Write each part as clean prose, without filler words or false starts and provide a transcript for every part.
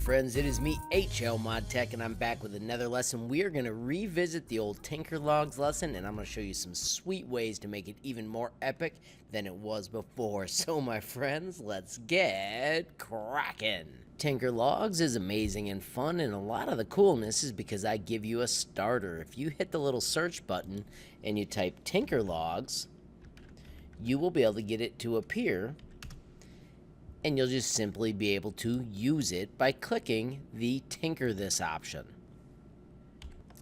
friends, it is me, HLModTech, and I'm back with another lesson. We are going to revisit the old Tinkerlogs lesson, and I'm going to show you some sweet ways to make it even more epic than it was before. So, my friends, let's get cracking. Tinkerlogs is amazing and fun, and a lot of the coolness is because I give you a starter. If you hit the little search button and you type Tinkerlogs, you will be able to get it to appear, and you'll just simply be able to use it by clicking the Tinker This option.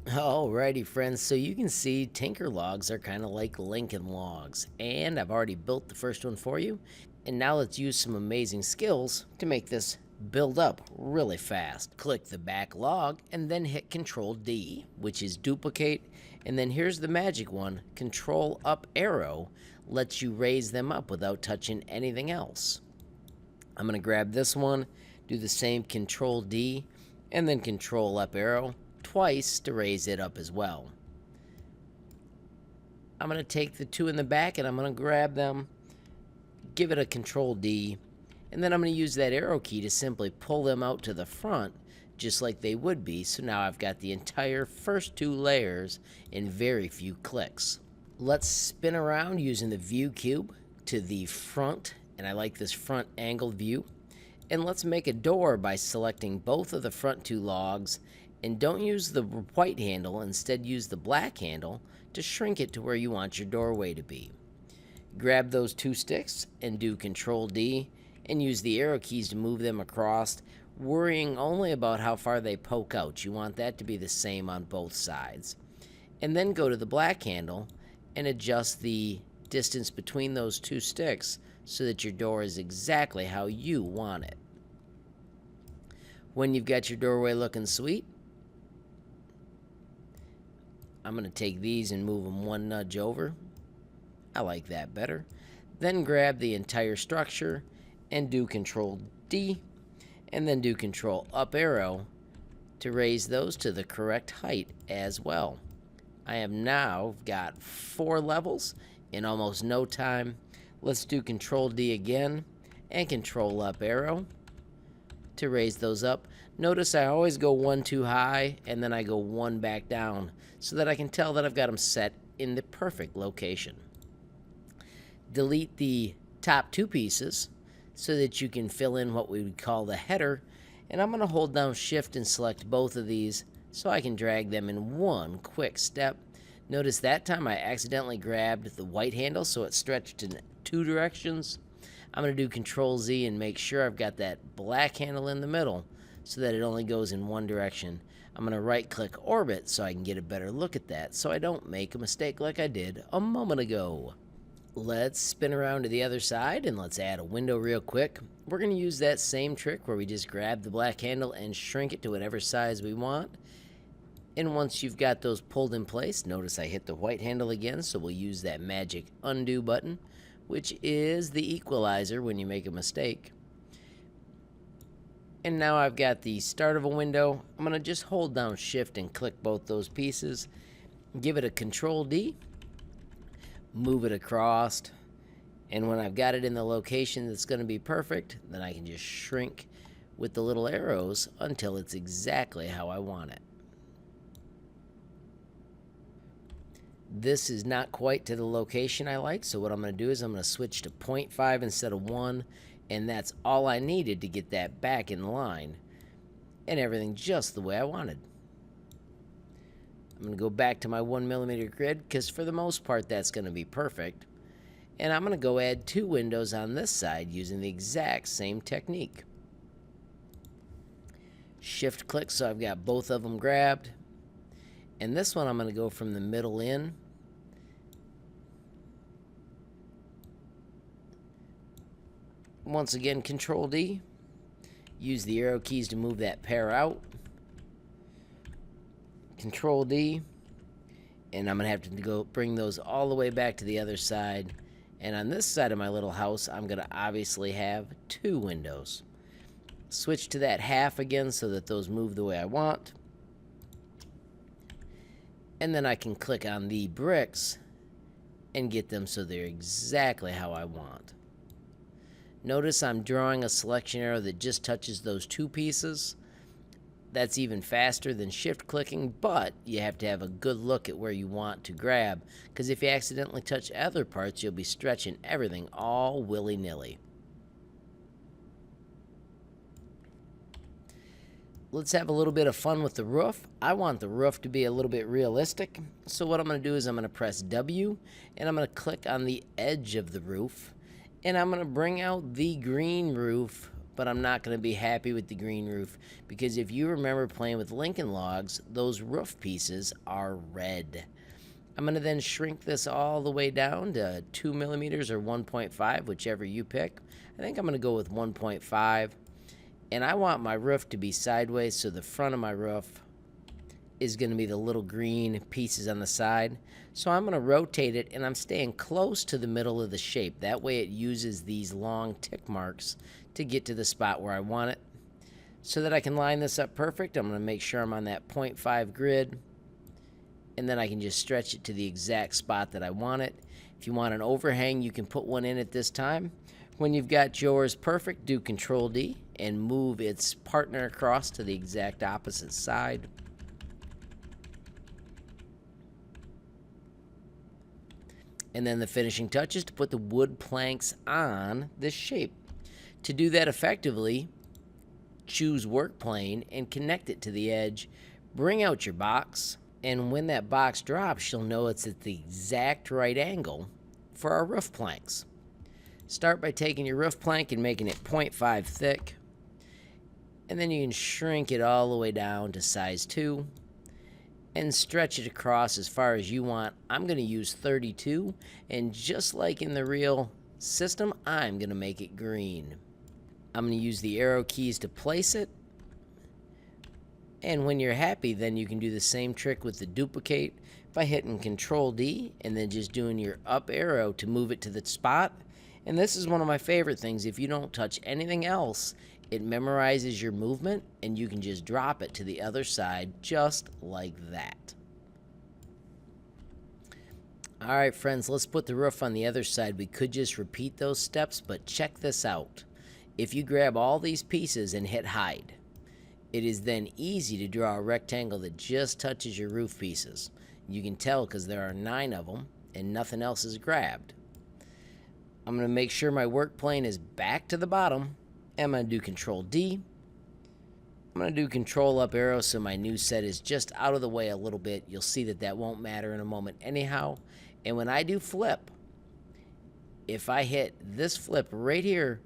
Alrighty friends, so you can see Tinkerlogs are kind of like Lincoln Logs, and I've already built the first one for you, and now let's use some amazing skills to make this build up really fast. Click the back log and then hit Control D, which is duplicate, and then here's the magic one, Control Up Arrow lets you raise them up without touching anything else. I'm going to grab this one, do the same Control D, and then Control Up Arrow twice to raise it up as well. I'm going to take the two in the back and I'm going to grab them, give it a Control D, and then I'm going to use that arrow key to simply pull them out to the front just like they would be. So now I've got the entire first two layers in very few clicks. Let's spin around using the view cube to the front, and I like this front angle view. And let's make a door by selecting both of the front two logs, and don't use the white handle, instead use the black handle to shrink it to where you want your doorway to be. Grab those two sticks and do Control D and use the arrow keys to move them across, worrying only about how far they poke out. You want that to be the same on both sides. And then go to the black handle and adjust the distance between those two sticks so that your door is exactly how you want it. When you've got your doorway looking sweet, I'm going to take these and move them one nudge over. I like that better. Then grab the entire structure and do Control D, and then do Control Up Arrow to raise those to the correct height as well. I have now got 4 levels in almost no time. Let's do Control D again and Control Up Arrow to raise those up. Notice I always go one too high and then I go one back down so that I can tell that I've got them set in the perfect location. Delete the top two pieces so that you can fill in what we would call the header, and I'm going to hold down Shift and select both of these so I can drag them in one quick step. Notice that time I accidentally grabbed the white handle so it stretched in 2 directions. I'm going to do Control Z and make sure I've got that black handle in the middle so that it only goes in one direction. I'm going to right click Orbit so I can get a better look at that so I don't make a mistake like I did a moment ago. Let's spin around to the other side and let's add a window real quick. We're going to use that same trick where we just grab the black handle and shrink it to whatever size we want. And once you've got those pulled in place, notice I hit the white handle again, so we'll use that magic undo button, which is the equalizer when you make a mistake. And now I've got the start of a window. I'm going to just hold down Shift and click both those pieces, give it a Control D, move it across, and when I've got it in the location that's going to be perfect, then I can just shrink with the little arrows until it's exactly how I want it. This is not quite to the location I like, so what I'm going to do is I'm going to switch to 0.5 instead of 1, and that's all I needed to get that back in line and everything just the way I wanted. I'm going to go back to my 1mm grid because for the most part that's going to be perfect, and I'm going to go add 2 windows on this side using the exact same technique. Shift click so I've got both of them grabbed, and this one I'm going to go from the middle in. Once again, Control D. Use the arrow keys to move that pair out. Control D. And I'm going to have to go bring those all the way back to the other side. And on this side of my little house, I'm going to obviously have 2 windows. Switch to that half again so that those move the way I want. And then I can click on the bricks and get them so they're exactly how I want. Notice I'm drawing a selection arrow that just touches those 2 pieces That's even faster than shift clicking, but you have to have a good look at where you want to grab, because if you accidentally touch other parts, you'll be stretching everything all willy-nilly. Let's have a little bit of fun with the roof. I want the roof to be a little bit realistic. So what I'm going to do is I'm going to press W, and I'm going to click on the edge of the roof. And I'm going to bring out the green roof, but I'm not going to be happy with the green roof, because if you remember playing with Lincoln Logs, those roof pieces are red. I'm going to then shrink this all the way down to 2 millimeters or 1.5, whichever you pick. I think I'm going to go with 1.5. And I want my roof to be sideways, so the front of my roof is going to be the little green pieces on the side. So I'm going to rotate it, and I'm staying close to the middle of the shape. That way it uses these long tick marks to get to the spot where I want it. So that I can line this up perfect, I'm going to make sure I'm on that 0.5 grid. And then I can just stretch it to the exact spot that I want it. If you want an overhang, you can put one in at this time. When you've got yours perfect, do Control D and move its partner across to the exact opposite side. And then the finishing touch is to put the wood planks on this shape. To do that effectively, choose Work Plane and connect it to the edge. Bring out your box, and when that box drops, you'll know it's at the exact right angle for our roof planks. Start by taking your roof plank and making it 0.5 thick, and then you can shrink it all the way down to size 2 and stretch it across as far as you want. I'm going to use 32, and just like in the real system, I'm going to make it green. I'm going to use the arrow keys to place it, and when you're happy, then you can do the same trick with the duplicate by hitting Control D and then just doing your up arrow to move it to the spot. And this is one of my favorite things. If you don't touch anything else, it memorizes your movement, and you can just drop it to the other side just like that. All right, friends, let's put the roof on the other side. We could just repeat those steps, but check this out. If you grab all these pieces and hit hide, it is then easy to draw a rectangle that just touches your roof pieces. You can tell because there are 9 of them and nothing else is grabbed. I'm going to make sure my work plane is back to the bottom. I'm going to do Control D. I'm going to do Control up arrow so my new set is just out of the way a little bit. You'll see that that won't matter in a moment anyhow. And when I do flip, if I hit this flip right here,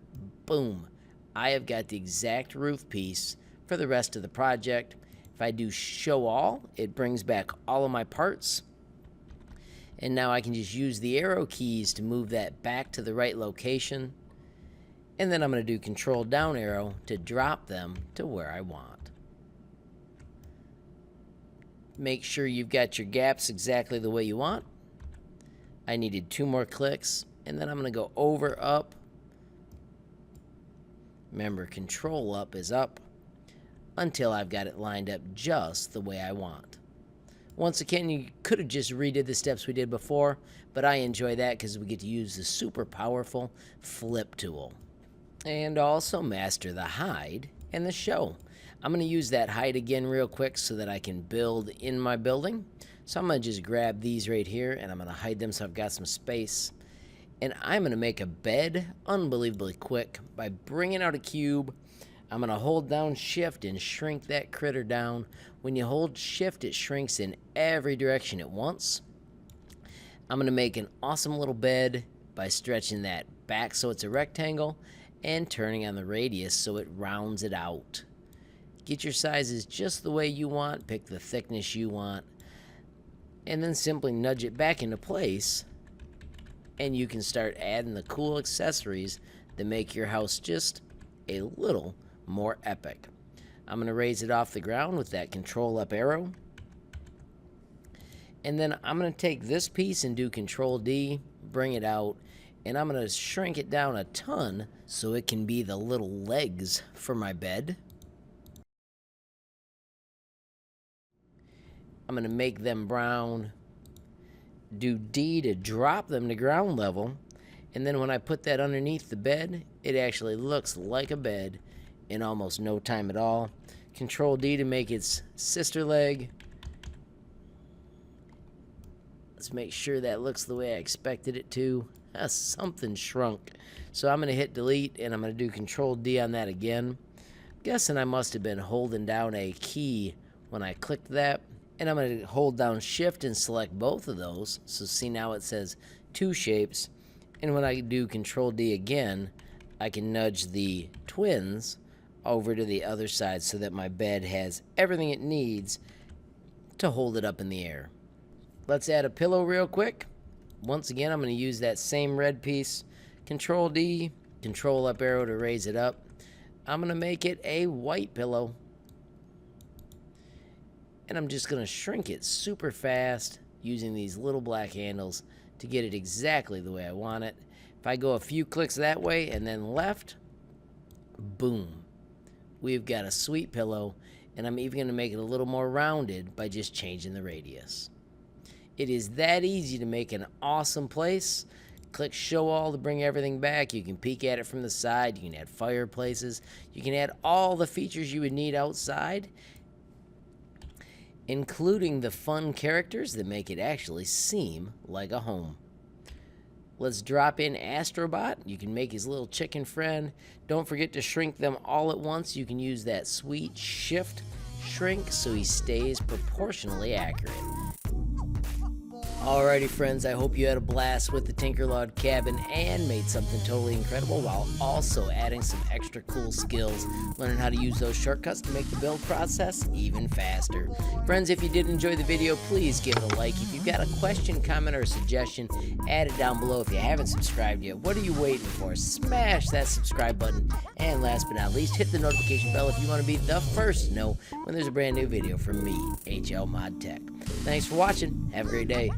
boom, I have got the exact roof piece for the rest of the project. If I do show all, it brings back all of my parts. And now I can just use the arrow keys to move that back to the right location. And then I'm going to do Control down arrow to drop them to where I want. Make sure you've got your gaps exactly the way you want. I needed 2 more clicks, and then I'm going to go over, up. Remember, Control up is up until I've got it lined up just the way I want. Once again, you could have just redid the steps we did before, but I enjoy that because we get to use the super powerful flip tool. And also master the hide and the show. I'm going to use that hide again real quick so that I can build in my building. So I'm going to just grab these right here, and I'm going to hide them so I've got some space. And I'm going to make a bed unbelievably quick by bringing out a cube. I'm going to hold down Shift and shrink that critter down. When you hold Shift, it shrinks in every direction at once. I'm going to make an awesome little bed by stretching that back so it's a rectangle and turning on the radius so it rounds it out. Get your sizes just the way you want, pick the thickness you want, and then simply nudge it back into place, and you can start adding the cool accessories that make your house just a little more epic. I'm going to raise it off the ground with that Control up arrow. And then I'm going to take this piece and do Control D, bring it out, and I'm going to shrink it down a ton so it can be the little legs for my bed. I'm going to make them brown, do D to drop them to ground level, and then when I put that underneath the bed, it actually looks like a bed in almost no time at all. Control D to make its sister leg. Let's make sure that looks the way I expected it to. Something shrunk. So I'm going to hit delete and I'm going to do Control D on that again. I'm guessing I must have been holding down a key when I clicked that. And I'm going to hold down Shift and select both of those. So see, now it says two shapes. And when I do Control D again, I can nudge the twins over to the other side so that my bed has everything it needs to hold it up in the air. Let's add a pillow real quick. Once again, I'm going to use that same red piece. Control D, Control up arrow to raise it up. I'm going to make it a white pillow. And I'm just going to shrink it super fast using these little black handles to get it exactly the way I want it. If I go a few clicks that way and then left, boom. We've got a sweet pillow, and I'm even going to make it a little more rounded by just changing the radius. It is that easy to make an awesome place. Click Show All to bring everything back. You can peek at it from the side. You can add fireplaces. You can add all the features you would need outside, including the fun characters that make it actually seem like a home. Let's drop in Astrobot. You can make his little chicken friend. Don't forget to shrink them all at once. You can use that sweet Shift shrink so he stays proportionally accurate. Alrighty friends, I hope you had a blast with the Tinkercad cabin and made something totally incredible while also adding some extra cool skills, learning how to use those shortcuts to make the build process even faster. Friends, if you did enjoy the video, please give it a like. If you've got a question, comment, or suggestion, add it down below. If you haven't subscribed yet, what are you waiting for? Smash that subscribe button, and last but not least, hit the notification bell if you want to be the first to know when there's a brand new video from me, HLModTech. Thanks for watching. Have a great day.